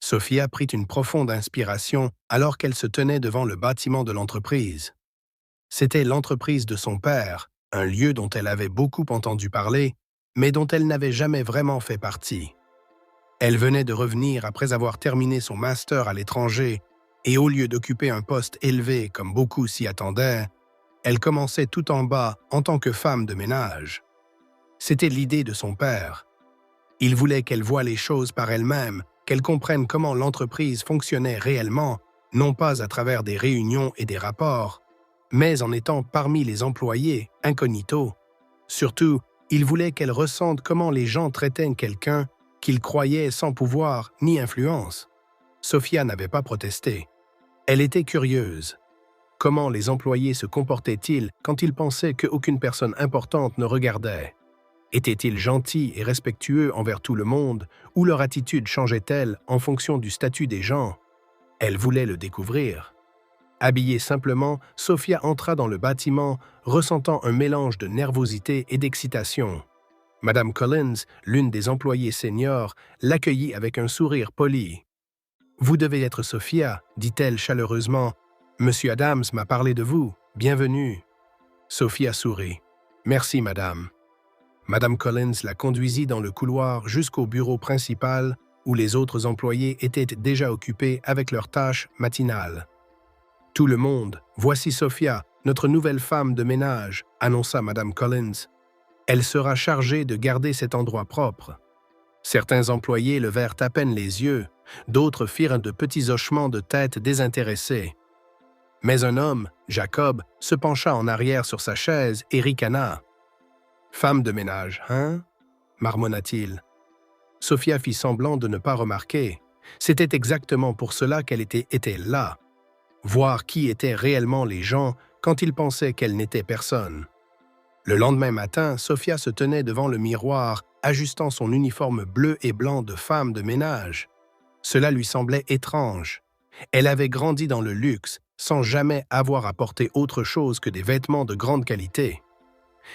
Sophia prit une profonde inspiration alors qu'elle se tenait devant le bâtiment de l'entreprise. C'était l'entreprise de son père, un lieu dont elle avait beaucoup entendu parler, mais dont elle n'avait jamais vraiment fait partie. Elle venait de revenir après avoir terminé son master à l'étranger, et au lieu d'occuper un poste élevé comme beaucoup s'y attendaient, elle commençait tout en bas en tant que femme de ménage. C'était l'idée de son père. Il voulait qu'elle voie les choses par elle-même, qu'elle comprenne comment l'entreprise fonctionnait réellement, non pas à travers des réunions et des rapports, mais en étant parmi les employés, incognito. Surtout, il voulait qu'elle ressente comment les gens traitaient quelqu'un qu'ils croyaient sans pouvoir ni influence. Sophia n'avait pas protesté. Elle était curieuse. Comment les employés se comportaient-ils quand ils pensaient qu'aucune personne importante ne regardait? Étaient-ils gentils et respectueux envers tout le monde, ou leur attitude changeait-elle en fonction du statut des gens? Elle voulait le découvrir. Habillée simplement, Sophia entra dans le bâtiment, ressentant un mélange de nervosité et d'excitation. Madame Collins, l'une des employées seniors, l'accueillit avec un sourire poli. « Vous devez être Sophia, » dit-elle chaleureusement. « Monsieur Adams m'a parlé de vous. Bienvenue. » Sophia sourit. « Merci, madame. » Madame Collins la conduisit dans le couloir jusqu'au bureau principal où les autres employés étaient déjà occupés avec leurs tâches matinales. « Tout le monde, voici Sophia, notre nouvelle femme de ménage, » annonça Madame Collins. « Elle sera chargée de garder cet endroit propre. » Certains employés levèrent à peine les yeux, d'autres firent de petits hochements de tête désintéressés. Mais un homme, Jacob, se pencha en arrière sur sa chaise et ricana. « Femme de ménage, hein ?» marmonna-t-il. Sophia fit semblant de ne pas remarquer. C'était exactement pour cela qu'elle était là. Voir qui étaient réellement les gens quand ils pensaient qu'elle n'était personne. Le lendemain matin, Sophia se tenait devant le miroir, ajustant son uniforme bleu et blanc de femme de ménage. Cela lui semblait étrange. Elle avait grandi dans le luxe, sans jamais avoir à porter autre chose que des vêtements de grande qualité.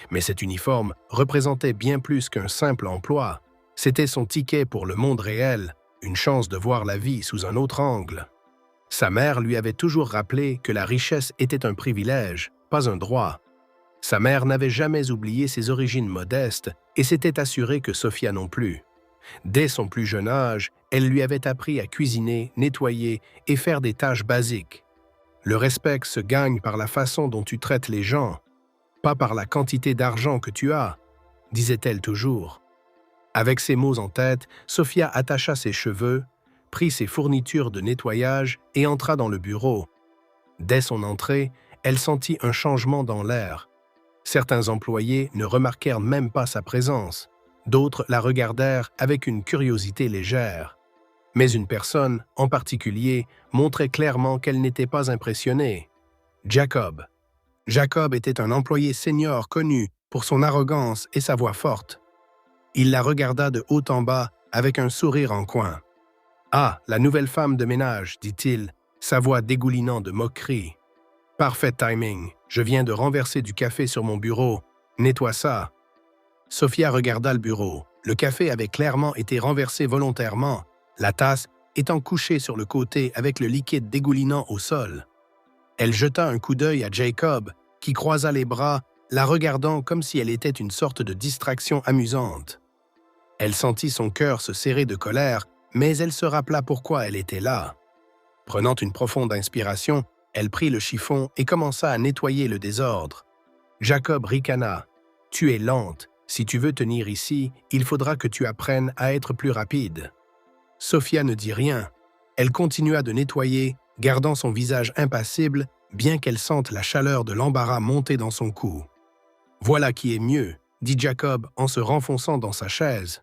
Mais cet uniforme représentait bien plus qu'un simple emploi. C'était son ticket pour le monde réel, une chance de voir la vie sous un autre angle. Sa mère lui avait toujours rappelé que la richesse était un privilège, pas un droit. Sa mère n'avait jamais oublié ses origines modestes et s'était assurée que Sophia non plus. Dès son plus jeune âge, elle lui avait appris à cuisiner, nettoyer et faire des tâches basiques. Le respect se gagne par la façon dont tu traites les gens, pas par la quantité d'argent que tu as, disait-elle toujours. Avec ces mots en tête, Sophia attacha ses cheveux, prit ses fournitures de nettoyage et entra dans le bureau. Dès son entrée, elle sentit un changement dans l'air. Certains employés ne remarquèrent même pas sa présence. D'autres la regardèrent avec une curiosité légère. Mais une personne, en particulier, montrait clairement qu'elle n'était pas impressionnée. Jacob. Jacob était un employé senior connu pour son arrogance et sa voix forte. Il la regarda de haut en bas avec un sourire en coin. « Ah, la nouvelle femme de ménage, » dit-il, sa voix dégoulinant de moquerie. « Parfait timing. Je viens de renverser du café sur mon bureau. Nettoie ça. » Sophia regarda le bureau. Le café avait clairement été renversé volontairement, la tasse étant couchée sur le côté avec le liquide dégoulinant au sol. Elle jeta un coup d'œil à Jacob, qui croisa les bras, la regardant comme si elle était une sorte de distraction amusante. Elle sentit son cœur se serrer de colère, mais elle se rappela pourquoi elle était là. Prenant une profonde inspiration, elle prit le chiffon et commença à nettoyer le désordre. Jacob ricana. « Tu es lente. Si tu veux tenir ici, il faudra que tu apprennes à être plus rapide. » Sophia ne dit rien. Elle continua de nettoyer, gardant son visage impassible, bien qu'elle sente la chaleur de l'embarras monter dans son cou. « Voilà qui est mieux, » dit Jacob en se renfonçant dans sa chaise.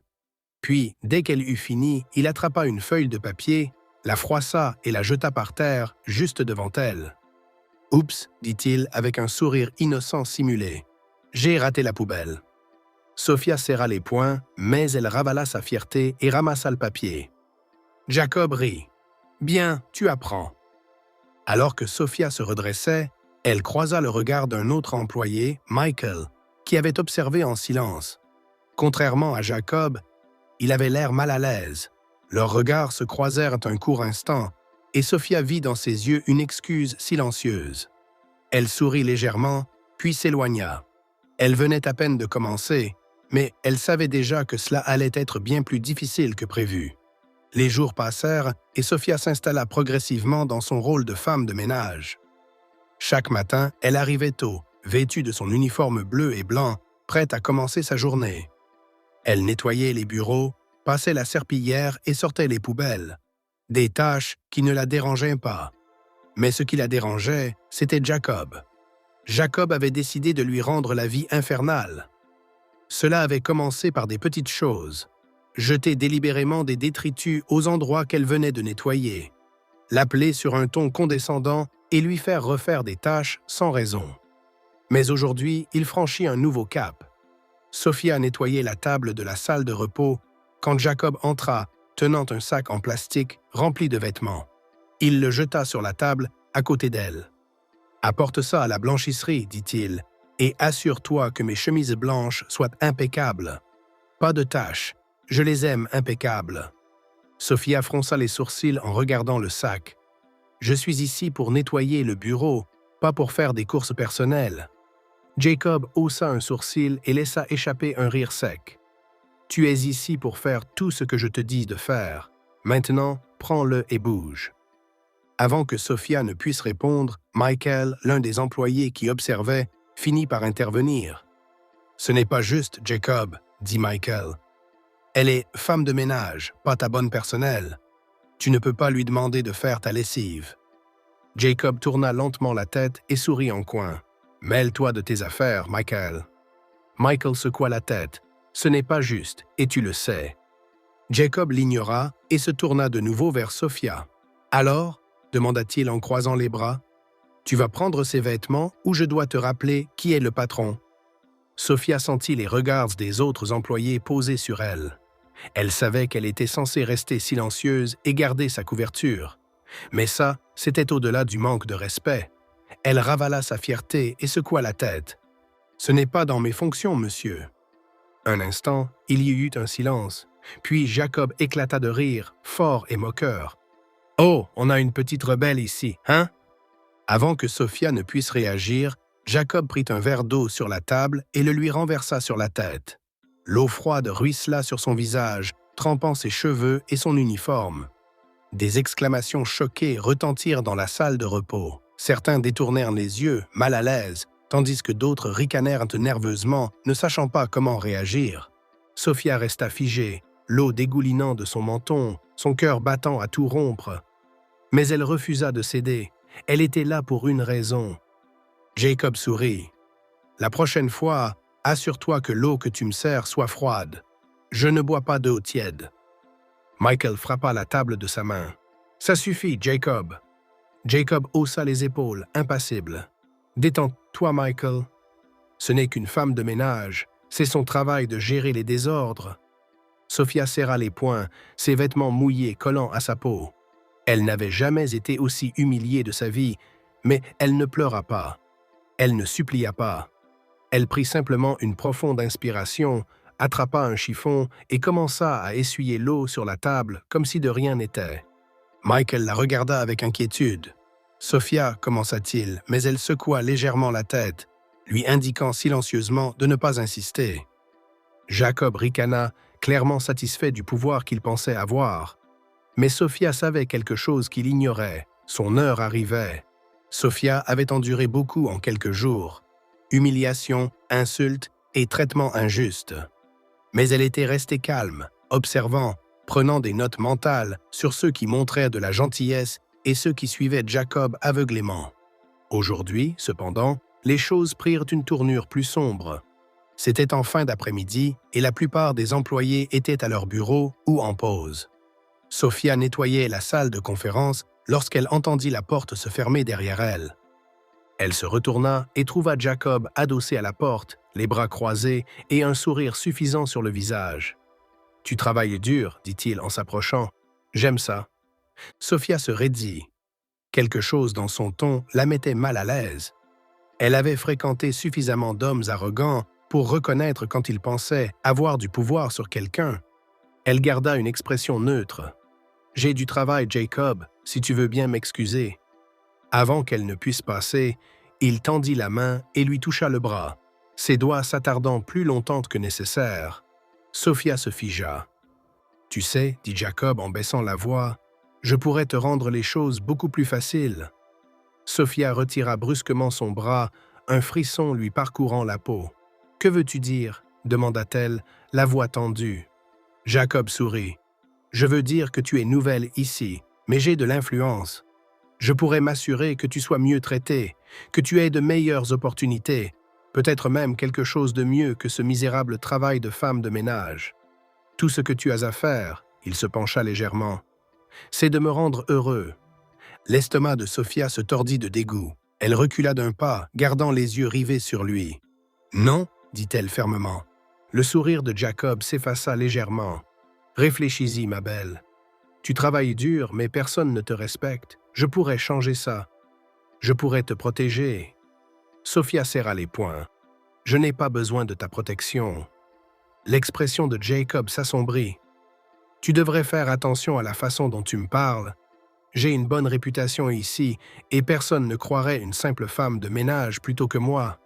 Puis, dès qu'elle eut fini, il attrapa une feuille de papier, la froissa et la jeta par terre, juste devant elle. « Oups, » dit-il avec un sourire innocent simulé. « J'ai raté la poubelle. » Sophia serra les poings, mais elle ravala sa fierté et ramassa le papier. Jacob rit. « Bien, tu apprends. » Alors que Sophia se redressait, elle croisa le regard d'un autre employé, Michael, qui avait observé en silence. Contrairement à Jacob, il avait l'air mal à l'aise. Leurs regards se croisèrent un court instant, et Sophia vit dans ses yeux une excuse silencieuse. Elle sourit légèrement, puis s'éloigna. Elle venait à peine de commencer, mais elle savait déjà que cela allait être bien plus difficile que prévu. Les jours passèrent et Sophia s'installa progressivement dans son rôle de femme de ménage. Chaque matin, elle arrivait tôt, vêtue de son uniforme bleu et blanc, prête à commencer sa journée. Elle nettoyait les bureaux, passait la serpillière et sortait les poubelles. Des tâches qui ne la dérangeaient pas. Mais ce qui la dérangeait, c'était Jacob. Jacob avait décidé de lui rendre la vie infernale. Cela avait commencé par des petites choses. Jeter délibérément des détritus aux endroits qu'elle venait de nettoyer. L'appeler sur un ton condescendant et lui faire refaire des tâches sans raison. Mais aujourd'hui, il franchit un nouveau cap. Sophia nettoyait la table de la salle de repos quand Jacob entra, tenant un sac en plastique rempli de vêtements. Il le jeta sur la table à côté d'elle. « Apporte ça à la blanchisserie, dit-il, et assure-toi que mes chemises blanches soient impeccables. Pas de taches, je les aime impeccables. » Sophia fronça les sourcils en regardant le sac. « Je suis ici pour nettoyer le bureau, pas pour faire des courses personnelles. » Jacob haussa un sourcil et laissa échapper un rire sec. « Tu es ici pour faire tout ce que je te dis de faire. Maintenant, prends-le et bouge. » Avant que Sophia ne puisse répondre, Michael, l'un des employés qui observait, finit par intervenir. « Ce n'est pas juste, Jacob, » dit Michael. « Elle est femme de ménage, pas ta bonne personnelle. Tu ne peux pas lui demander de faire ta lessive. » Jacob tourna lentement la tête et sourit en coin. « Mêle-toi de tes affaires, Michael. » Michael secoua la tête. « Ce n'est pas juste, et tu le sais. » Jacob l'ignora et se tourna de nouveau vers Sophia. « Alors ?» demanda-t-il en croisant les bras. « Tu vas prendre ces vêtements ou je dois te rappeler qui est le patron ?» Sophia sentit les regards des autres employés posés sur elle. Elle savait qu'elle était censée rester silencieuse et garder sa couverture. Mais ça, c'était au-delà du manque de respect. Elle ravala sa fierté et secoua la tête. « Ce n'est pas dans mes fonctions, monsieur. » Un instant, il y eut un silence. Puis Jacob éclata de rire, fort et moqueur. « Oh, on a une petite rebelle ici, hein ?» Avant que Sophia ne puisse réagir, Jacob prit un verre d'eau sur la table et le lui renversa sur la tête. L'eau froide ruissela sur son visage, trempant ses cheveux et son uniforme. Des exclamations choquées retentirent dans la salle de repos. Certains détournèrent les yeux, mal à l'aise, tandis que d'autres ricanèrent nerveusement, ne sachant pas comment réagir. Sophia resta figée, l'eau dégoulinant de son menton, son cœur battant à tout rompre. Mais elle refusa de céder. Elle était là pour une raison. Jacob sourit. « La prochaine fois, assure-toi que l'eau que tu me sers soit froide. Je ne bois pas d'eau tiède. » Michael frappa la table de sa main. « Ça suffit, Jacob. » Jacob haussa les épaules, impassible. « Détends-toi, Michael. Ce n'est qu'une femme de ménage. C'est son travail de gérer les désordres. » Sophia serra les poings, ses vêtements mouillés collant à sa peau. Elle n'avait jamais été aussi humiliée de sa vie, mais elle ne pleura pas. Elle ne supplia pas. Elle prit simplement une profonde inspiration, attrapa un chiffon et commença à essuyer l'eau sur la table comme si de rien n'était. Michael la regarda avec inquiétude. « Sophia, commença-t-il, mais elle secoua légèrement la tête, lui indiquant silencieusement de ne pas insister. Jacob ricana, clairement satisfait du pouvoir qu'il pensait avoir. Mais Sophia savait quelque chose qu'il ignorait. Son heure arrivait. Sophia avait enduré beaucoup en quelques jours. Humiliation, insultes et traitements injustes. Mais elle était restée calme, observant, prenant des notes mentales sur ceux qui montraient de la gentillesse et ceux qui suivaient Jacob aveuglément. Aujourd'hui, cependant, les choses prirent une tournure plus sombre. C'était en fin d'après-midi et la plupart des employés étaient à leur bureau ou en pause. Sophia nettoyait la salle de conférence lorsqu'elle entendit la porte se fermer derrière elle. Elle se retourna et trouva Jacob adossé à la porte, les bras croisés et un sourire suffisant sur le visage. « Tu travailles dur, dit-il en s'approchant. J'aime ça. » Sophia se raidit. Quelque chose dans son ton la mettait mal à l'aise. Elle avait fréquenté suffisamment d'hommes arrogants pour reconnaître quand ils pensaient avoir du pouvoir sur quelqu'un. Elle garda une expression neutre. J'ai du travail, Jacob, si tu veux bien m'excuser. Avant qu'elle ne puisse passer, il tendit la main et lui toucha le bras, ses doigts s'attardant plus longtemps que nécessaire. Sophia se figea. « Tu sais, dit Jacob en baissant la voix, je pourrais te rendre les choses beaucoup plus faciles. » Sophia retira brusquement son bras, un frisson lui parcourant la peau. « Que veux-tu dire » demanda-t-elle, la voix tendue. Jacob sourit. « Je veux dire que tu es nouvelle ici, mais j'ai de l'influence. Je pourrais m'assurer que tu sois mieux traitée, que tu aies de meilleures opportunités, peut-être même quelque chose de mieux que ce misérable travail de femme de ménage. Tout ce que tu as à faire, il se pencha légèrement, c'est de me rendre heureux. » L'estomac de Sophia se tordit de dégoût. Elle recula d'un pas, gardant les yeux rivés sur lui. « Non, dit-elle fermement. » Le sourire de Jacob s'effaça légèrement. « Réfléchis-y, ma belle. Tu travailles dur, mais personne ne te respecte. Je pourrais changer ça. Je pourrais te protéger. » Sophia serra les poings. « Je n'ai pas besoin de ta protection. » L'expression de Jacob s'assombrit. « Tu devrais faire attention à la façon dont tu me parles. J'ai une bonne réputation ici, et personne ne croirait une simple femme de ménage plutôt que moi. »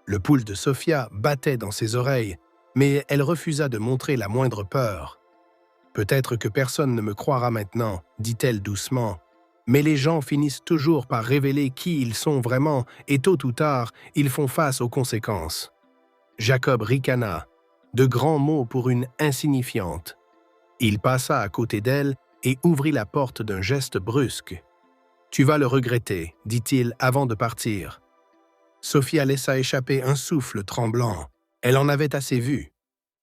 Le pouls de Sophia battait dans ses oreilles, mais elle refusa de montrer la moindre peur. « Peut-être que personne ne me croira maintenant, dit-elle doucement, mais les gens finissent toujours par révéler qui ils sont vraiment, et tôt ou tard, ils font face aux conséquences. » Jacob ricana, de grands mots pour une insignifiante. Il passa à côté d'elle et ouvrit la porte d'un geste brusque. « Tu vas le regretter, dit-il avant de partir. » Sophia laissa échapper un souffle tremblant. Elle en avait assez vu.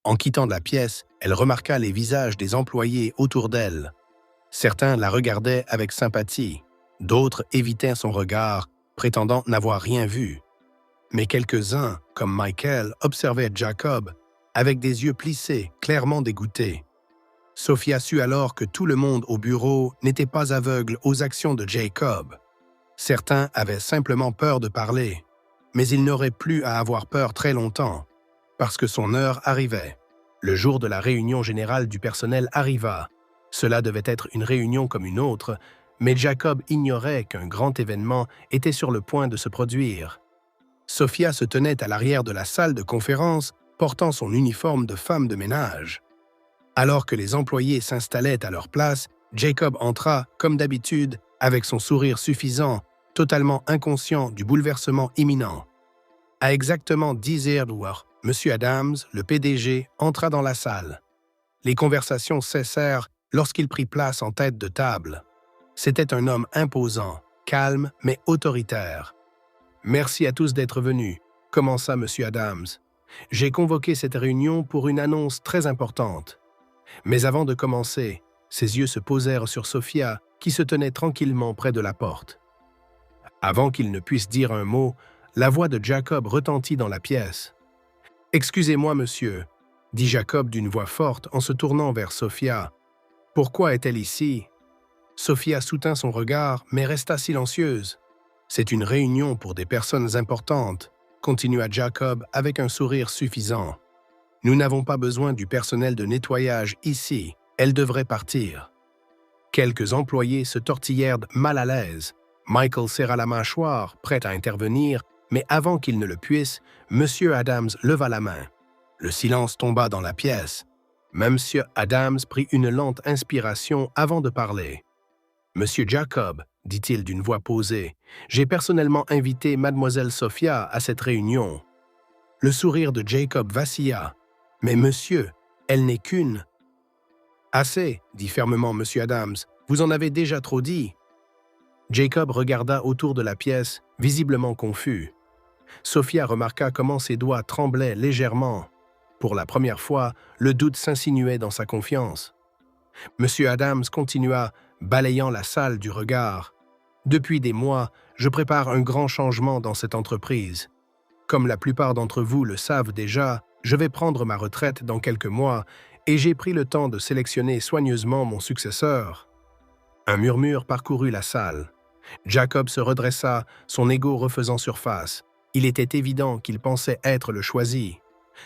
En quittant la pièce, elle remarqua les visages des employés autour d'elle. Certains la regardaient avec sympathie, d'autres évitaient son regard, prétendant n'avoir rien vu. Mais quelques-uns, comme Michael, observaient Jacob avec des yeux plissés, clairement dégoûtés. Sophia sut alors que tout le monde au bureau n'était pas aveugle aux actions de Jacob. Certains avaient simplement peur de parler, mais ils n'auraient plus à avoir peur très longtemps, parce que son heure arrivait. Le jour de la réunion générale du personnel arriva. Cela devait être une réunion comme une autre, mais Jacob ignorait qu'un grand événement était sur le point de se produire. Sophia se tenait à l'arrière de la salle de conférence, portant son uniforme de femme de ménage. Alors que les employés s'installaient à leur place, Jacob entra, comme d'habitude, avec son sourire suffisant, totalement inconscient du bouleversement imminent. À exactement 10 heures, M. Adams, le PDG, entra dans la salle. Les conversations cessèrent lorsqu'il prit place en tête de table. C'était un homme imposant, calme mais autoritaire. « Merci à tous d'être venus », commença M. Adams. « J'ai convoqué cette réunion pour une annonce très importante. » Mais avant de commencer, ses yeux se posèrent sur Sophia, qui se tenait tranquillement près de la porte. Avant qu'il ne puisse dire un mot, la voix de Jacob retentit dans la pièce. « Excusez-moi, monsieur, » dit Jacob d'une voix forte en se tournant vers Sophia. « Pourquoi est-elle ici ?» Sophia soutint son regard, mais resta silencieuse. « C'est une réunion pour des personnes importantes, » continua Jacob avec un sourire suffisant. « Nous n'avons pas besoin du personnel de nettoyage ici, elle devrait partir. » Quelques employés se tortillèrent mal à l'aise. Michael serra la mâchoire, prêt à intervenir, mais avant qu'il ne le puisse, M. Adams leva la main. Le silence tomba dans la pièce. M. Adams prit une lente inspiration avant de parler. « Monsieur Jacob, dit-il d'une voix posée, j'ai personnellement invité Mademoiselle Sophia à cette réunion. » Le sourire de Jacob vacilla. « Mais monsieur, elle n'est qu'une. »« Assez, dit fermement M. Adams, vous en avez déjà trop dit. » Jacob regarda autour de la pièce, visiblement confus. Sophia remarqua comment ses doigts tremblaient légèrement. Pour la première fois, le doute s'insinuait dans sa confiance. M. Adams continua, balayant la salle du regard. « Depuis des mois, je prépare un grand changement dans cette entreprise. Comme la plupart d'entre vous le savent déjà, je vais prendre ma retraite dans quelques mois et j'ai pris le temps de sélectionner soigneusement mon successeur. » Un murmure parcourut la salle. Jacob se redressa, son ego refaisant surface. Il était évident qu'il pensait être le choisi.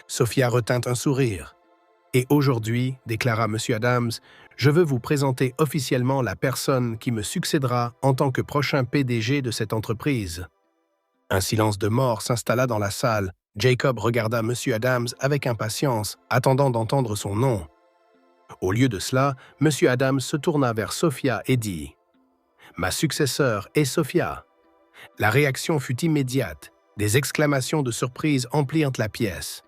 Sophia retint un sourire. « Et aujourd'hui, déclara M. Adams, Je veux vous présenter officiellement la personne qui me succédera en tant que prochain PDG de cette entreprise. » Un silence de mort s'installa dans la salle. Jacob regarda M. Adams avec impatience, attendant d'entendre son nom. Au lieu de cela, M. Adams se tourna vers Sophia et dit « Ma successeur est Sophia. » La réaction fut immédiate. Des exclamations de surprise emplirent la pièce.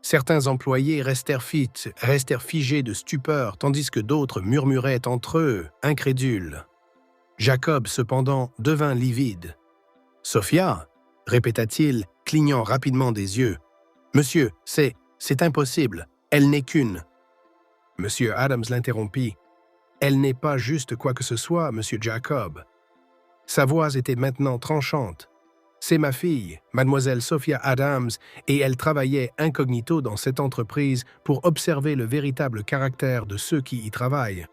Certains employés restèrent figés de stupeur, tandis que d'autres murmuraient entre eux, incrédules. Jacob, cependant, devint livide. « Sophia » répéta-t-il, clignant rapidement des yeux. « Monsieur, c'est impossible. Elle n'est qu'une. » Monsieur Adams l'interrompit. « Elle n'est pas juste quoi que ce soit, Monsieur Jacob. » Sa voix était maintenant tranchante. « C'est ma fille, mademoiselle Sophia Adams, et elle travaillait incognito dans cette entreprise pour observer le véritable caractère de ceux qui y travaillent. »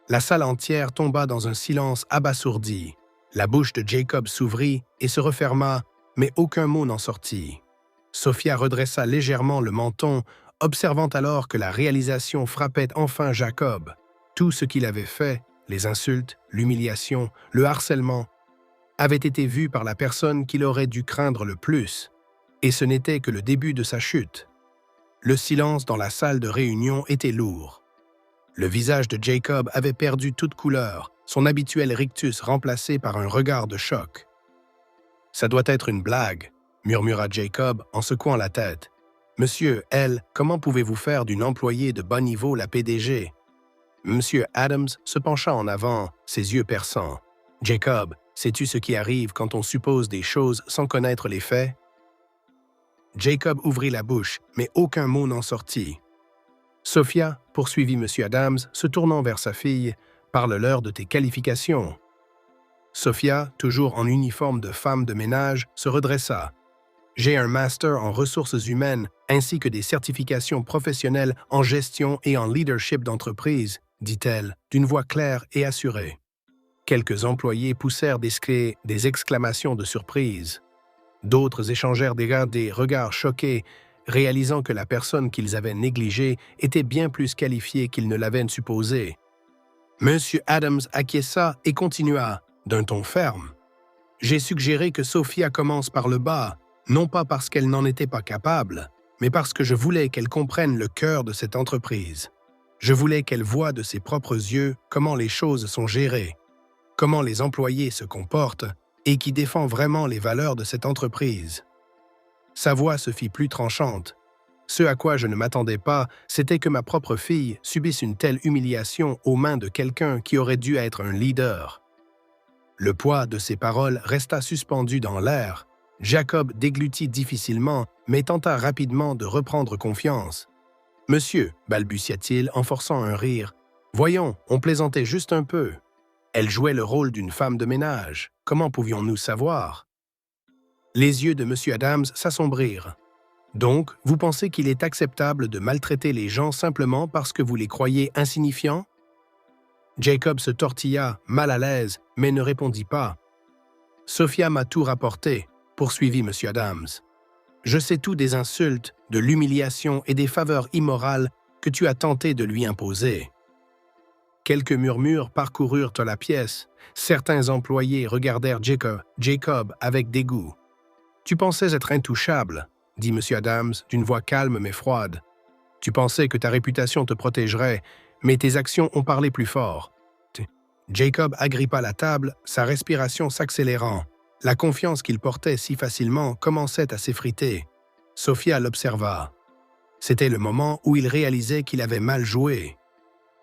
La salle entière tomba dans un silence abasourdi. La bouche de Jacob s'ouvrit et se referma, mais aucun mot n'en sortit. Sophia redressa légèrement le menton, observant alors que la réalisation frappait enfin Jacob. Tout ce qu'il avait fait, les insultes, l'humiliation, le harcèlement, avait été vu par la personne qu'il aurait dû craindre le plus, et ce n'était que le début de sa chute. Le silence dans la salle de réunion était lourd. Le visage de Jacob avait perdu toute couleur, son habituel rictus remplacé par un regard de choc. « Ça doit être une blague », murmura Jacob en secouant la tête. « Monsieur, comment pouvez-vous faire d'une employée de bas niveau la PDG ?» Monsieur Adams se pencha en avant, ses yeux perçants. « Jacob, sais-tu ce qui arrive quand on suppose des choses sans connaître les faits? » Jacob ouvrit la bouche, mais aucun mot n'en sortit. « Sophia, » poursuivit M. Adams, se tournant vers sa fille, « parle-leur de tes qualifications. » Sophia, toujours en uniforme de femme de ménage, se redressa. « J'ai un master en ressources humaines ainsi que des certifications professionnelles en gestion et en leadership d'entreprise, » dit-elle, d'une voix claire et assurée. Quelques employés poussèrent des exclamations de surprise. D'autres échangèrent des regards choqués, réalisant que la personne qu'ils avaient négligée était bien plus qualifiée qu'ils ne l'avaient supposé. M. Adams acquiesça et continua, d'un ton ferme. « J'ai suggéré que Sophia commence par le bas, non pas parce qu'elle n'en était pas capable, mais parce que je voulais qu'elle comprenne le cœur de cette entreprise. Je voulais qu'elle voie de ses propres yeux comment les choses sont gérées, comment les employés se comportent et qui défend vraiment les valeurs de cette entreprise. » Sa voix se fit plus tranchante. Ce à quoi je ne m'attendais pas, c'était que ma propre fille subisse une telle humiliation aux mains de quelqu'un qui aurait dû être un leader. Le poids de ses paroles resta suspendu dans l'air. Jacob déglutit difficilement, mais tenta rapidement de reprendre confiance. « Monsieur, » balbutia-t-il en forçant un rire, « voyons, on plaisantait juste un peu. Elle jouait le rôle d'une femme de ménage. Comment pouvions-nous savoir? » Les yeux de M. Adams s'assombrirent. « Donc, vous pensez qu'il est acceptable de maltraiter les gens simplement parce que vous les croyez insignifiants? » Jacob se tortilla, mal à l'aise, mais ne répondit pas. « Sophia m'a tout rapporté, » poursuivit M. Adams. « Je sais tout des insultes, de l'humiliation et des faveurs immorales que tu as tenté de lui imposer. » Quelques murmures parcoururent la pièce. Certains employés regardèrent Jacob avec dégoût. « Tu pensais être intouchable, » dit M. Adams d'une voix calme mais froide. « Tu pensais que ta réputation te protégerait, mais tes actions ont parlé plus fort. » Jacob agrippa la table, sa respiration s'accélérant. La confiance qu'il portait si facilement commençait à s'effriter. Sophia l'observa. C'était le moment où il réalisait qu'il avait mal joué.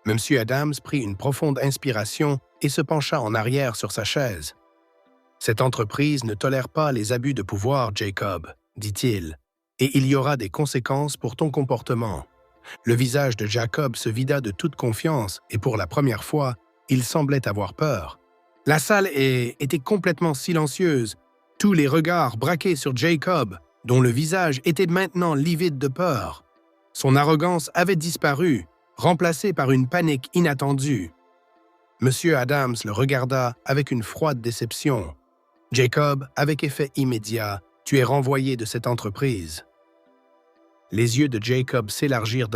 M. Adams prit une profonde inspiration et se pencha en arrière sur sa chaise. « Cette entreprise ne tolère pas les abus de pouvoir, Jacob, » dit-il, « et il y aura des conséquences pour ton comportement. » Le visage de Jacob se vida de toute confiance et pour la première fois, il semblait avoir peur. La salle était complètement silencieuse, tous les regards braqués sur Jacob, dont le visage était maintenant livide de peur. Son arrogance avait disparu, remplacée par une panique inattendue. M. Adams le regarda avec une froide déception. « Jacob, avec effet immédiat, tu es renvoyé de cette entreprise. » Les yeux de Jacob s'élargirent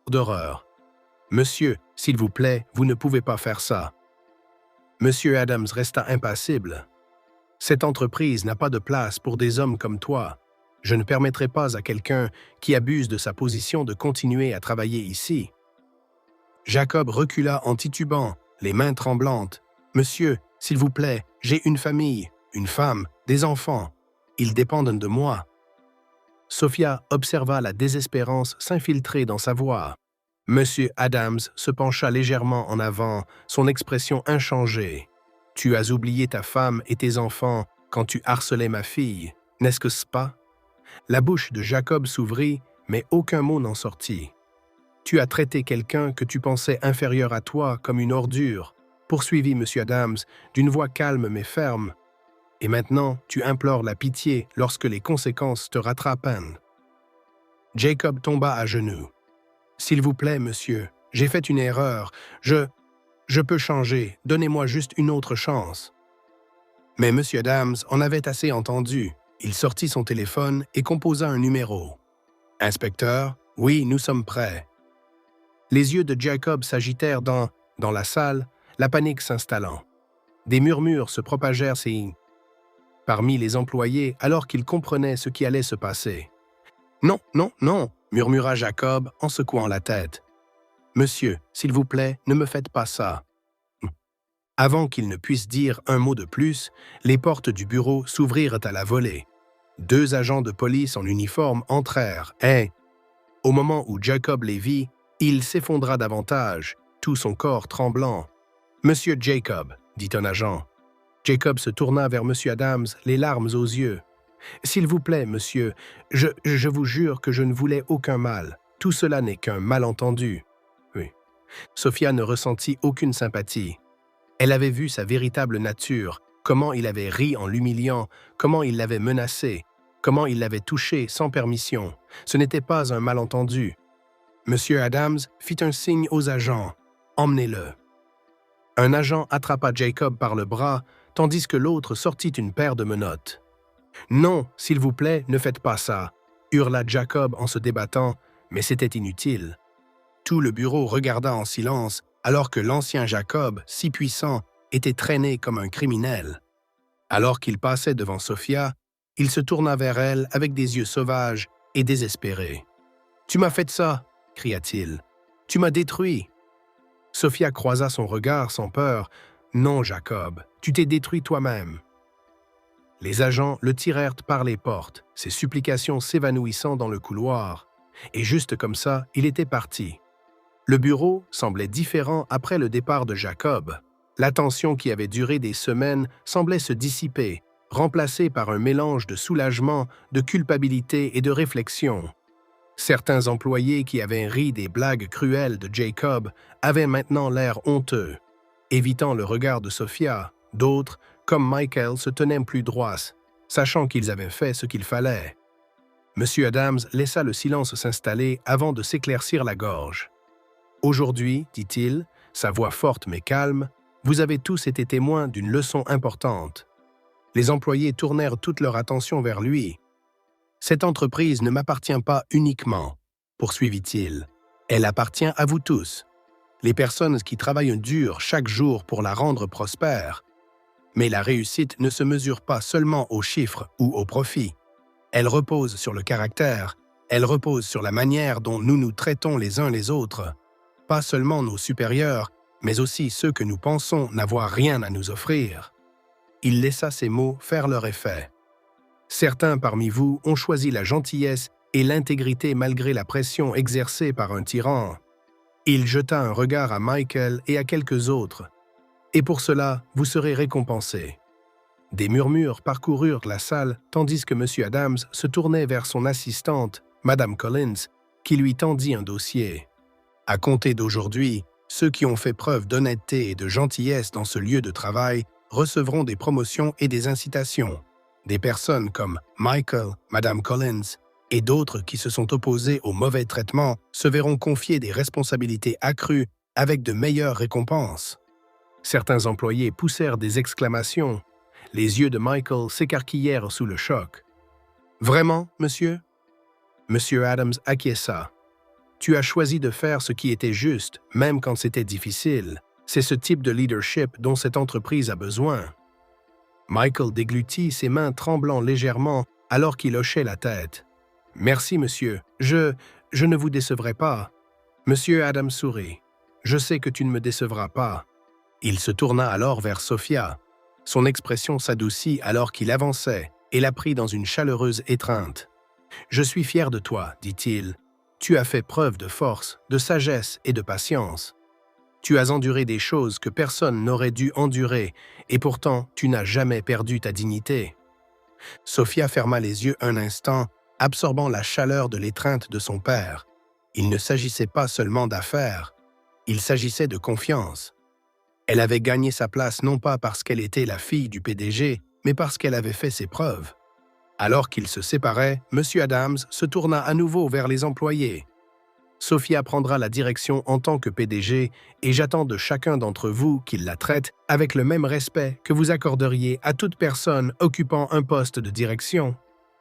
d'horreur. Monsieur, s'il vous plaît, vous ne pouvez pas faire ça. Monsieur Adams resta impassible. Cette entreprise n'a pas de place pour des hommes comme toi. Je ne permettrai pas à quelqu'un qui abuse de sa position de continuer à travailler ici. Jacob recula en titubant, les mains tremblantes. Monsieur, s'il vous plaît, j'ai une famille, une femme, des enfants. Ils dépendent de moi. Sophia observa la désespérance s'infiltrer dans sa voix. Monsieur Adams se pencha légèrement en avant, son expression inchangée. « Tu as oublié ta femme et tes enfants quand tu harcelais ma fille, n'est-ce que ce pas ?» La bouche de Jacob s'ouvrit, mais aucun mot n'en sortit. « Tu as traité quelqu'un que tu pensais inférieur à toi comme une ordure, » poursuivit Monsieur Adams d'une voix calme mais ferme. « Et maintenant, tu implores la pitié lorsque les conséquences te rattrapent. » Jacob tomba à genoux. « S'il vous plaît, monsieur, j'ai fait une erreur. Je peux changer. Donnez-moi juste une autre chance. » Mais Monsieur Adams en avait assez entendu. Il sortit son téléphone et composa un numéro. « Inspecteur, oui, nous sommes prêts. » Les yeux de Jacob s'agitèrent dans la salle, la panique s'installant. Des murmures se propagèrent parmi les employés alors qu'ils comprenaient ce qui allait se passer. « Non, non, non !» murmura Jacob en secouant la tête. « Monsieur, s'il vous plaît, ne me faites pas ça. » Avant qu'il ne puisse dire un mot de plus, les portes du bureau s'ouvrirent à la volée. 2 agents de police en uniforme entrèrent et, au moment où Jacob les vit, il s'effondra davantage, tout son corps tremblant. « Monsieur Jacob, » dit un agent. Jacob se tourna vers Monsieur Adams, les larmes aux yeux. « S'il vous plaît, monsieur, je vous jure que je ne voulais aucun mal. Tout cela n'est qu'un malentendu. » Oui. Sophia ne ressentit aucune sympathie. Elle avait vu sa véritable nature, comment il avait ri en l'humiliant, comment il l'avait menacé, comment il l'avait touché sans permission. Ce n'était pas un malentendu. Monsieur Adams fit un signe aux agents. « Emmenez-le. » Un agent attrapa Jacob par le bras, tandis que l'autre sortit une paire de menottes. « Non, s'il vous plaît, ne faites pas ça !» hurla Jacob en se débattant, mais c'était inutile. Tout le bureau regarda en silence, alors que l'ancien Jacob, si puissant, était traîné comme un criminel. Alors qu'il passait devant Sophia, il se tourna vers elle avec des yeux sauvages et désespérés. « Tu m'as fait ça !» cria-t-il. « Tu m'as détruit !» Sophia croisa son regard sans peur. « Non, Jacob, tu t'es détruit toi-même. » Les agents le tirèrent par les portes, ses supplications s'évanouissant dans le couloir. Et juste comme ça, il était parti. Le bureau semblait différent après le départ de Jacob. La tension qui avait duré des semaines semblait se dissiper, remplacée par un mélange de soulagement, de culpabilité et de réflexion. Certains employés qui avaient ri des blagues cruelles de Jacob avaient maintenant l'air honteux. Évitant le regard de Sophia, d'autres, comme Michael, se tenaient plus droits, sachant qu'ils avaient fait ce qu'il fallait. Monsieur Adams laissa le silence s'installer avant de s'éclaircir la gorge. « Aujourd'hui, dit-il, sa voix forte mais calme, vous avez tous été témoins d'une leçon importante. » Les employés tournèrent toute leur attention vers lui. « Cette entreprise ne m'appartient pas uniquement, » poursuivit-il. « Elle appartient à vous tous, les personnes qui travaillent dur chaque jour pour la rendre prospère. Mais la réussite ne se mesure pas seulement aux chiffres ou au profit. Elle repose sur le caractère, elle repose sur la manière dont nous nous traitons les uns les autres. Pas seulement nos supérieurs, mais aussi ceux que nous pensons n'avoir rien à nous offrir. » Il laissa ces mots faire leur effet. Certains parmi vous ont choisi la gentillesse et l'intégrité malgré la pression exercée par un tyran. Il jeta un regard à Michael et à quelques autres. Et pour cela, vous serez récompensés. Des murmures parcoururent la salle tandis que M. Adams se tournait vers son assistante, Mme Collins, qui lui tendit un dossier. À compter d'aujourd'hui, ceux qui ont fait preuve d'honnêteté et de gentillesse dans ce lieu de travail recevront des promotions et des incitations. Des personnes comme Michael, Mme Collins et d'autres qui se sont opposés au mauvais traitement se verront confier des responsabilités accrues avec de meilleures récompenses. Certains employés poussèrent des exclamations. Les yeux de Michael s'écarquillèrent sous le choc. « Vraiment, monsieur ?» Monsieur Adams acquiesça. Tu as choisi de faire ce qui était juste, même quand c'était difficile. C'est ce type de leadership dont cette entreprise a besoin. Michael déglutit, ses mains tremblant légèrement alors qu'il hochait la tête. « Merci, monsieur. Je ne vous décevrai pas. » Monsieur Adams sourit. « Je sais que tu ne me décevras pas. » Il se tourna alors vers Sophia. Son expression s'adoucit alors qu'il avançait et la prit dans une chaleureuse étreinte. « Je suis fier de toi, dit-il. Tu as fait preuve de force, de sagesse et de patience. Tu as enduré des choses que personne n'aurait dû endurer, et pourtant tu n'as jamais perdu ta dignité. » Sophia ferma les yeux un instant, absorbant la chaleur de l'étreinte de son père. Il ne s'agissait pas seulement d'affaires, il s'agissait de confiance. Elle avait gagné sa place non pas parce qu'elle était la fille du PDG, mais parce qu'elle avait fait ses preuves. Alors qu'ils se séparaient, M. Adams se tourna à nouveau vers les employés. « Sophia prendra la direction en tant que PDG et j'attends de chacun d'entre vous qu'il la traite avec le même respect que vous accorderiez à toute personne occupant un poste de direction.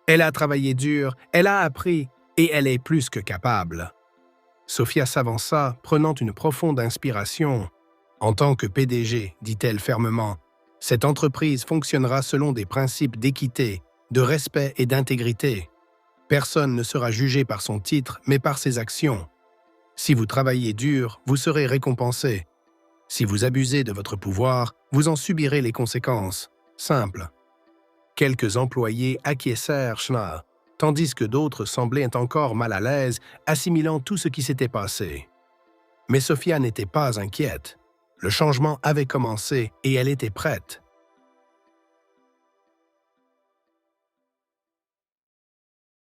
Elle a travaillé dur, elle a appris et elle est plus que capable. » Sophia s'avança, prenant une profonde inspiration. « En tant que PDG, dit-elle fermement, cette entreprise fonctionnera selon des principes d'équité, de respect et d'intégrité. Personne ne sera jugé par son titre, mais par ses actions. Si vous travaillez dur, vous serez récompensé. Si vous abusez de votre pouvoir, vous en subirez les conséquences. Simple. » Quelques employés acquiescèrent, tandis que d'autres semblaient encore mal à l'aise, assimilant tout ce qui s'était passé. Mais Sophia n'était pas inquiète. Le changement avait commencé et elle était prête.